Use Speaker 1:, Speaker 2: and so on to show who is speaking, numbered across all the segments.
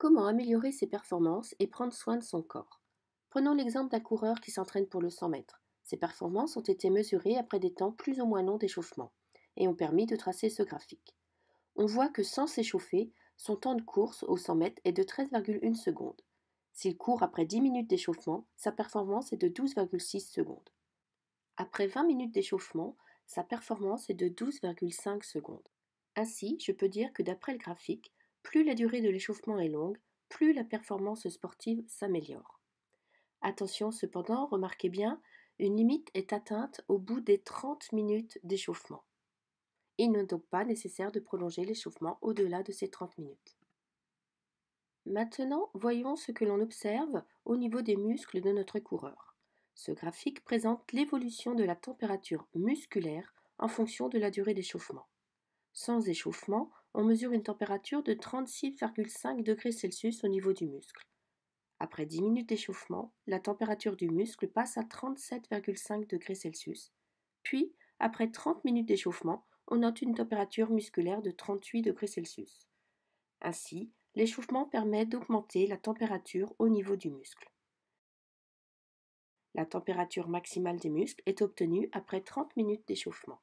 Speaker 1: Comment améliorer ses performances et prendre soin de son corps? Prenons l'exemple d'un coureur qui s'entraîne pour le 100 mètres. Ses performances ont été mesurées après des temps plus ou moins longs d'échauffement et ont permis de tracer ce graphique. On voit que sans s'échauffer, son temps de course au 100 mètres est de 13,1 secondes. S'il court après 10 minutes d'échauffement, sa performance est de 12,6 secondes. Après 20 minutes d'échauffement, sa performance est de 12,5 secondes. Ainsi, je peux dire que d'après le graphique, plus la durée de l'échauffement est longue, plus la performance sportive s'améliore. Attention cependant, remarquez bien, une limite est atteinte au bout des 30 minutes d'échauffement. Il n'est donc pas nécessaire de prolonger l'échauffement au-delà de ces 30 minutes. Maintenant, voyons ce que l'on observe au niveau des muscles de notre coureur. Ce graphique présente l'évolution de la température musculaire en fonction de la durée d'échauffement. Sans échauffement, on mesure une température de 36,5 degrés Celsius au niveau du muscle. Après 10 minutes d'échauffement, la température du muscle passe à 37,5 degrés Celsius. Puis, après 30 minutes d'échauffement, on note une température musculaire de 38 degrés Celsius. Ainsi, l'échauffement permet d'augmenter la température au niveau du muscle. La température maximale des muscles est obtenue après 30 minutes d'échauffement.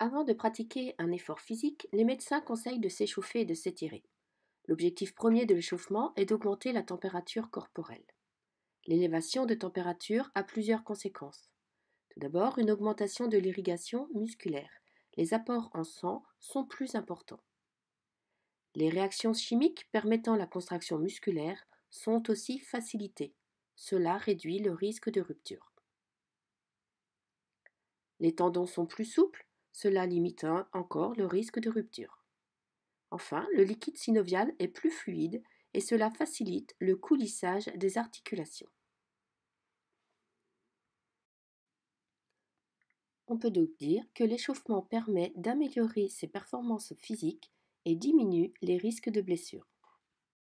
Speaker 1: Avant de pratiquer un effort physique, les médecins conseillent de s'échauffer et de s'étirer. L'objectif premier de l'échauffement est d'augmenter la température corporelle. L'élévation de température a plusieurs conséquences. Tout d'abord, une augmentation de l'irrigation musculaire. Les apports en sang sont plus importants. Les réactions chimiques permettant la contraction musculaire sont aussi facilitées. Cela réduit le risque de rupture. Les tendons sont plus souples, cela limite encore le risque de rupture. Enfin, le liquide synovial est plus fluide et cela facilite le coulissage des articulations. On peut donc dire que l'échauffement permet d'améliorer ses performances physiques et diminue les risques de blessures.